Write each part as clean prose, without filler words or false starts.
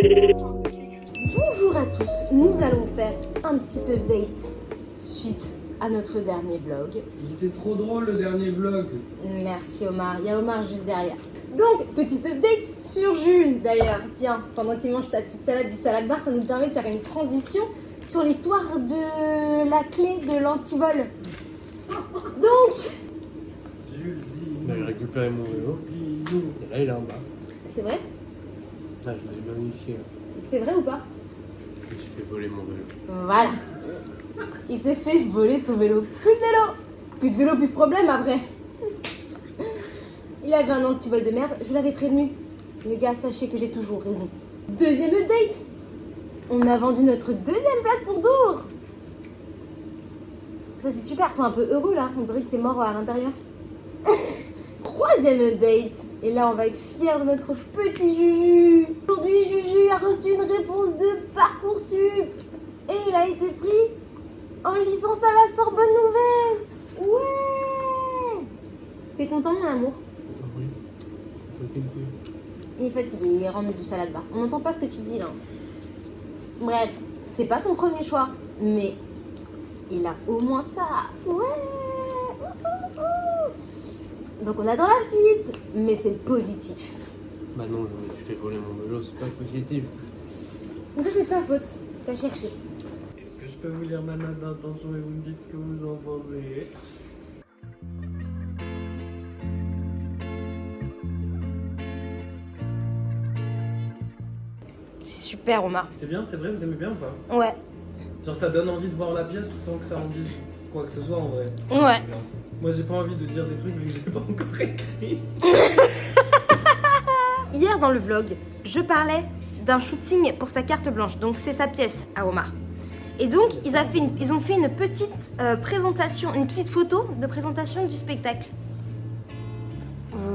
Bonjour à tous, nous allons faire un petit update suite à notre dernier vlog. Il était trop drôle le dernier vlog. Merci Omar, il y a Omar juste derrière. Donc, petit update sur Jules d'ailleurs. Tiens, pendant qu'il mange sa petite salade du salade bar, ça nous permet de faire une transition sur l'histoire de la clé de l'antivol. Donc, Jules dit. Il a récupéré mon vélo. Et là, il est en bas. c'est vrai? Là, je l'ai magnifié. C'est vrai ou pas? Je me suis fait voler mon vélo. Voilà. Il s'est fait voler son vélo. Plus de vélo. Plus de vélo, plus de problème après. Il avait un antivol de merde, je l'avais prévenu. Les gars, sachez que j'ai toujours raison. Deuxième update. On a vendu notre deuxième place pour Dour. Ça c'est super, ils sont un peu heureux là. On dirait que t'es mort à l'intérieur. Troisième update. Et là, on va être fiers de notre petit Juju. Aujourd'hui, Juju a reçu une réponse de Parcoursup. Et il a été pris en licence à la Sorbonne Nouvelle. Ouais. T'es content, mon amour? Oui. Il est fatigué, il rentre du salade bar. On n'entend pas ce que tu dis là. Bref, c'est pas son premier choix, mais il a au moins ça. Ouais. Donc on attend la suite, mais c'est positif. Bah non, je me suis fait voler mon vélo, c'est pas positif. Mais ça c'est ta faute, t'as cherché. Est-ce que je peux vous lire ma note d'intention et vous me dites ce que vous en pensez? C'est super Omar. C'est bien, c'est vrai, vous aimez bien ou pas? Ouais. Genre ça donne envie de voir la pièce sans que ça en dise quoi que ce soit en vrai. Ouais. Moi j'ai pas envie de dire des trucs vu que j'ai pas encore écrit. Hier dans le vlog, je parlais d'un shooting pour sa carte blanche, donc c'est sa pièce à Omar. Et donc ils ont fait une petite présentation, une petite photo de présentation du spectacle.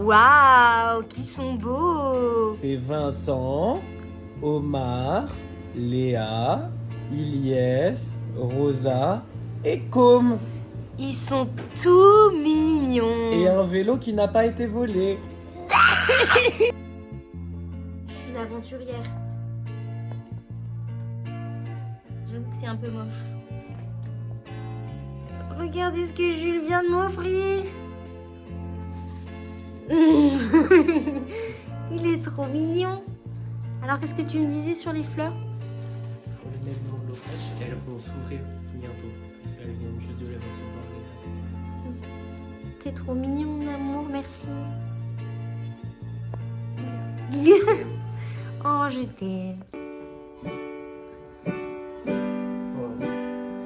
Waouh, qui sont beaux! C'est Vincent, Omar, Léa, Ilyes, Rosa et Com. Ils sont tout mignons. Et un vélo qui n'a pas été volé. Je suis une aventurière. J'avoue que c'est un peu moche. Regardez ce que Jules vient de m'offrir. Il est trop mignon. Alors qu'est-ce que tu me disais sur les fleurs? Faut les mettre dans l'otage et elles vont s'ouvrir bientôt. Parce qu'elles viennent juste de les recevoir. T'es trop mignon, mon amour, merci. Oh, je t'aime.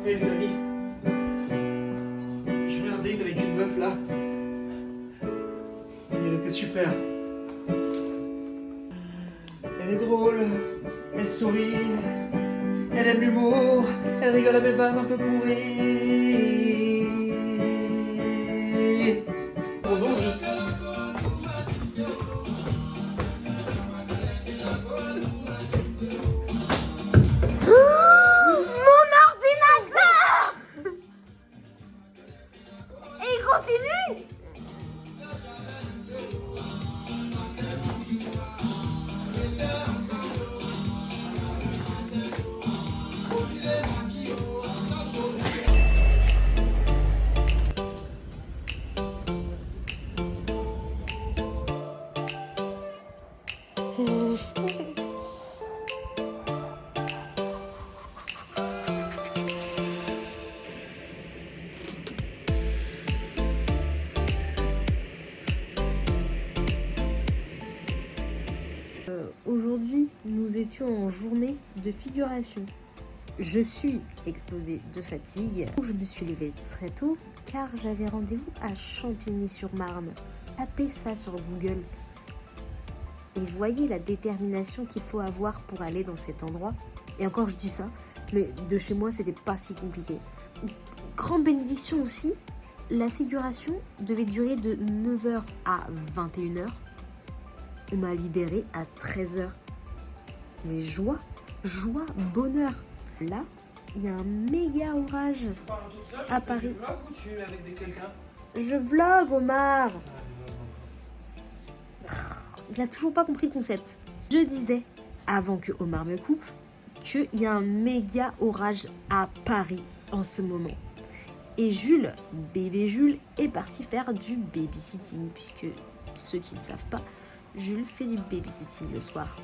Hey les amis, je fais un date avec une meuf là. Et elle était super. Elle est drôle, elle sourit, elle aime l'humour, elle rigole à mes vannes un peu pourries. Bonjour, juste. Mon ordinateur! Et il continue? Aujourd'hui, nous étions en journée de figuration. Je suis explosée de fatigue. Je me suis levée très tôt car j'avais rendez-vous à Champigny-sur-Marne. Tapez ça sur Google et voyez la détermination qu'il faut avoir pour aller dans cet endroit. Et encore, je dis ça, mais de chez moi, c'était pas si compliqué. Grande bénédiction aussi, la figuration devait durer de 9h à 21h. On m'a libérée à 13h. Mais joie, bonheur. Là, il y a un méga orage à Paris. Je vlog, Omar. Il a toujours pas compris le concept. Je disais, avant que Omar me coupe, qu'il y a un méga orage à Paris en ce moment. Et Jules, bébé Jules, est parti faire du babysitting, puisque ceux qui ne savent pas, Jules fait du babysitting le soir.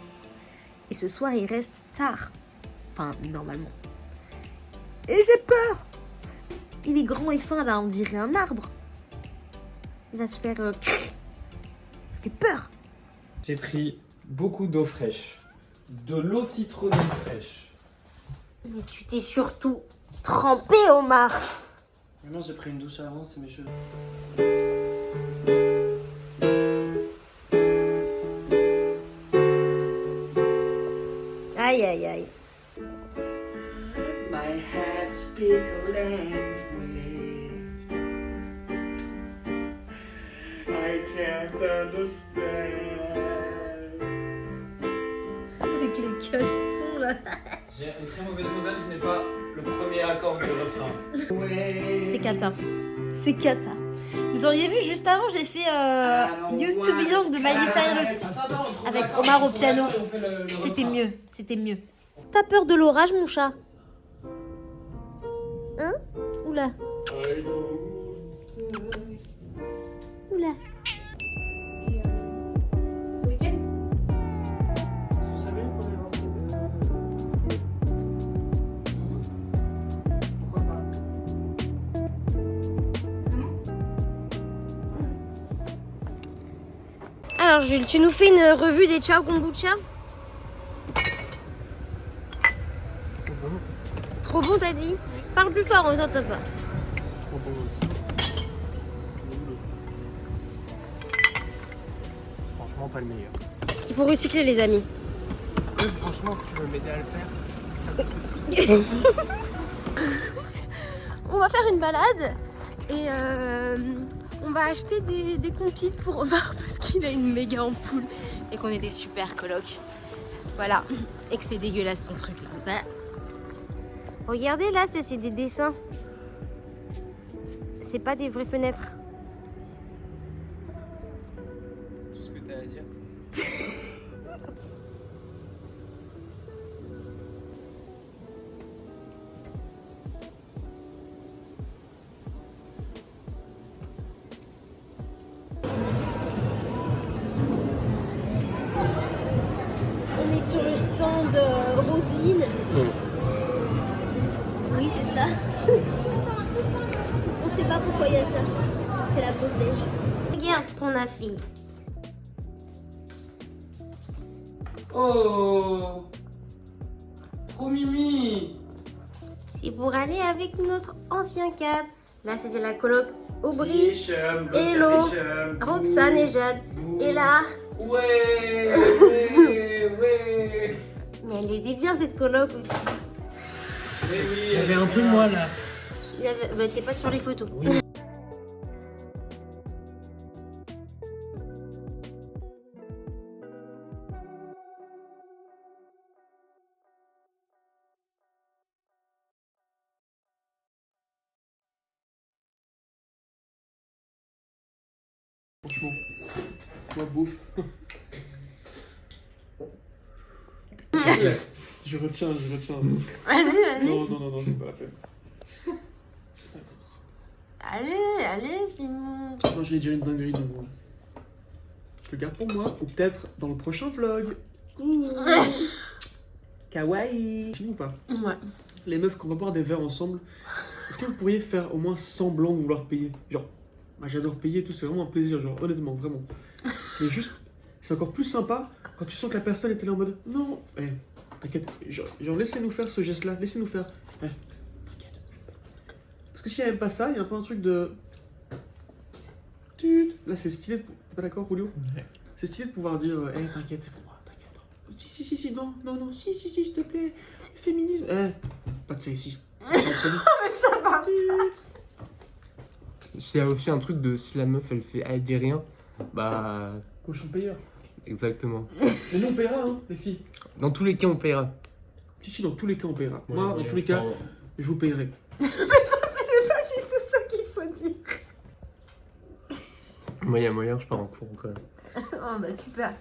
Et ce soir, il reste tard. Enfin, normalement. Et j'ai peur! Il est grand et fin, là, on dirait un arbre. Il va se faire... Ça fait peur! J'ai pris beaucoup d'eau fraîche. De l'eau citronnée fraîche. Mais tu t'es surtout trempé, Omar! Maintenant, j'ai pris une douche avant, c'est mes cheveux. Aïe, aïe, aïe. My head speak a language I can't understand. Avec les caleçons, là. J'ai une très mauvaise nouvelle, je n'ai pas le premier accord du refrain. C'est cata. C'est cata. Vous auriez vu, juste avant, j'ai fait Used to Be Young de Miley Cyrus. Avec Omar au piano. C'était mieux, c'était mieux. T'as peur de l'orage, mon chat? Hein? Oula. Oula. Ce week-end? Pourquoi pas? Alors Jules, tu nous fais une revue des Ciao Kombucha? Trop bon, t'as dit? Parle plus fort, on t'entend pas. Trop bon aussi. Franchement, pas le meilleur. Il faut recycler, les amis. Franchement, si tu veux m'aider à le faire, pas de soucis. On va faire une balade et on va acheter des compites pour Omar parce qu'il a une méga ampoule et qu'on est des super colocs. Voilà. Et que c'est dégueulasse son truc là. Bah. Regardez là, c'est des dessins. C'est pas des vraies fenêtres. C'est tout ce que t'as à dire. On est sur le stand Roselyne. Oui, c'est ça. On sait pas pourquoi il y a ça. C'est la pause déj. Regarde ce qu'on a fait. Oh! Trop mimi! C'est pour aller avec notre ancien cadre. Là, c'était la coloc Aubry, Hello, Roxane et Jade. Et là, Ouais! Ouais! mais elle était bien cette coloc aussi. Mais oui, Il y avait un peu de moi là. Bah, t'es pas sur les photos. Oui. Franchement, moi bouffe. Je retiens. Vas-y. Non, c'est pas la peine. Allez, Simon. Moi, je vais dire une dinguerie de moi. Je le garde pour moi, ou peut-être dans le prochain vlog. Kawaii. Fini ou pas? Ouais. Les meufs, quand on va boire des verres ensemble, est-ce que vous pourriez faire au moins semblant de vouloir payer? Genre, moi j'adore payer et tout, c'est vraiment un plaisir, genre honnêtement, vraiment. Mais juste, c'est encore plus sympa quand tu sens que la personne était là en mode non, t'inquiète, genre laissez-nous faire ce geste-là, laissez-nous faire. T'inquiète. Parce que s'il n'y a même pas ça, il y a un peu un truc de. Là c'est stylé, t'es pas d'accord, Julio? Ouais. C'est stylé de pouvoir dire t'inquiète, c'est pour moi, t'inquiète. Si, non, si, s'il te plaît, féminisme. Pas de ça ici. Mais ça va. Il y a aussi un truc de si la meuf elle dit rien, bah Cochon payeur. exactement. Mais nous on paiera, hein, les filles. Dans tous les cas on paiera. Si, dans tous les cas on paiera. Ouais, Moi, ouais, dans tous les cas, je vous paierai. C'est pas du tout ça qu'il faut dire. Moi il y a moyen, je pars en cours quand même. Oh bah super.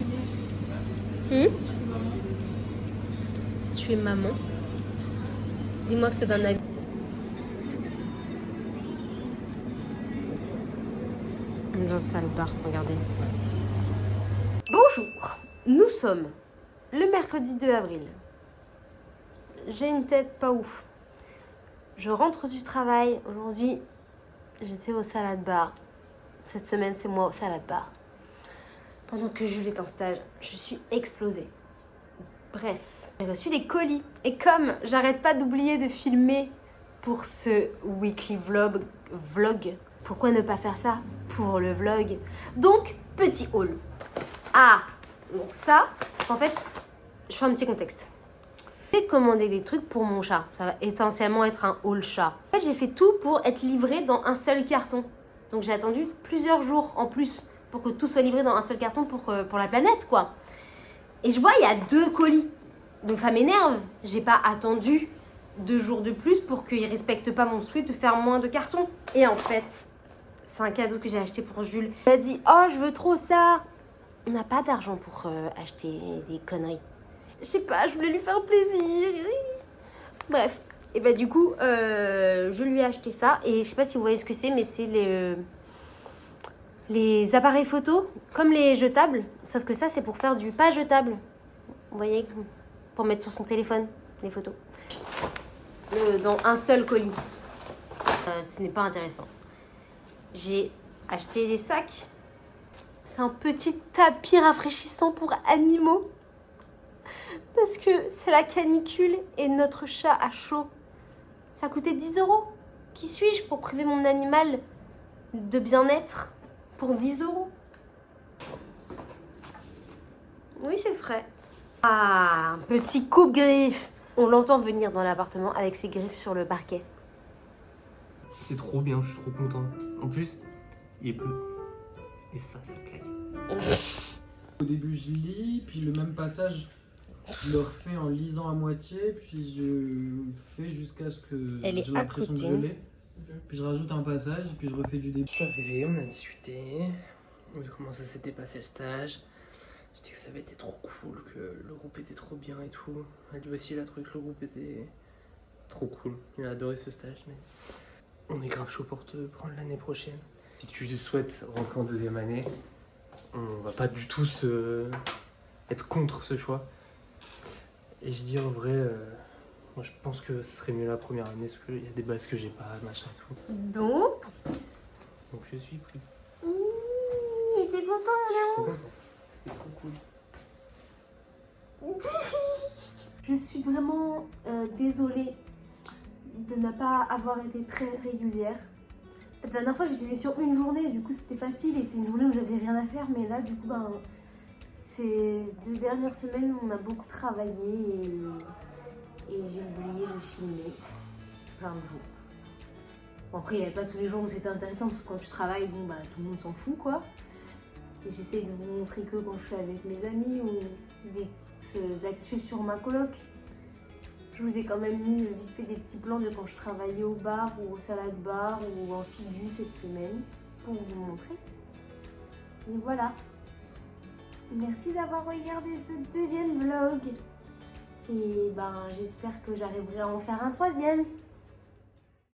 tu es maman. Dis-moi que c'est un avis. Dans un salopard, regardez. Bonjour, nous sommes le mercredi 2 avril. J'ai une tête pas ouf. Je rentre du travail. Aujourd'hui, j'étais au salad bar. Cette semaine, c'est moi au salad bar. Pendant que Jules est en stage, je suis explosée. Bref, j'ai reçu des colis. Et comme j'arrête pas d'oublier de filmer pour ce weekly vlog, pourquoi ne pas faire ça pour le vlog? Donc, petit haul. Ah, donc ça, en fait, je fais un petit contexte. J'ai commandé des trucs pour mon chat. Ça va essentiellement être un haul chat. En fait, j'ai fait tout pour être livré dans un seul carton. Donc, j'ai attendu plusieurs jours en plus pour que tout soit livré dans un seul carton pour la planète, quoi. Et je vois, il y a 2 colis. Donc, ça m'énerve. J'ai pas attendu 2 jours de plus pour qu'ils respectent pas mon souhait de faire moins de cartons. Et en fait, c'est un cadeau que j'ai acheté pour Jules. Il a dit, oh, je veux trop ça. On n'a pas d'argent pour acheter des conneries. Je sais pas, je voulais lui faire plaisir. Bref. Et bah du coup, je lui ai acheté ça. Et je sais pas si vous voyez ce que c'est, mais c'est les appareils photo, comme les jetables. Sauf que ça, c'est pour faire du pas jetable. Vous voyez, pour mettre sur son téléphone, les photos. Dans un seul colis. Ce n'est pas intéressant. J'ai acheté des sacs. C'est un petit tapis rafraîchissant pour animaux. Parce que c'est la canicule et notre chat a chaud. Ça coûtait 10 €. Qui suis-je pour priver mon animal de bien-être pour 10 €? Oui, c'est frais. Ah, un petit coupe-griffe. On l'entend venir dans l'appartement avec ses griffes sur le parquet. C'est trop bien, je suis trop content. En plus, il est bleu. Et ça claque. Au début, je lis, puis le même passage, je le refais en lisant à moitié, puis je fais jusqu'à ce que Elle est j'ai l'impression de à côté. geler. Puis je rajoute un passage, puis je refais du début. Je suis arrivé, on a discuté de comment ça s'était passé le stage. Je dis que ça avait été trop cool, que le groupe était trop bien et tout. Elle dit aussi, elle a trouvé que le groupe était trop cool. Il a adoré ce stage, mais on est grave chaud pour te prendre l'année prochaine. Si tu souhaites rentrer en 2e année, on va pas du tout être contre ce choix. Et je dis en vrai, moi je pense que ce serait mieux la première année, parce qu'il y a des bases que j'ai pas, machin et tout. Donc, Je suis pris. oui, t'es content, Trop content. C'était trop cool. Je suis vraiment désolée de ne pas avoir été très régulière. La dernière fois, j'ai filmé sur une journée, du coup c'était facile et c'est une journée où j'avais rien à faire, mais là, du coup, ces 2 dernières semaines, on a beaucoup travaillé et j'ai oublié de filmer plein de jours. Bon, après, il n'y avait pas tous les jours où c'était intéressant parce que quand tu travailles, tout le monde s'en fout, quoi. Et j'essaie de vous montrer que quand je suis avec mes amis ou des petites actus sur ma coloc. Je vous ai quand même mis vite fait des petits plans de quand je travaillais au bar ou au salad bar ou en figure cette semaine pour vous montrer. Et voilà. Merci d'avoir regardé ce 2e vlog. Et j'espère que j'arriverai à en faire un 3e.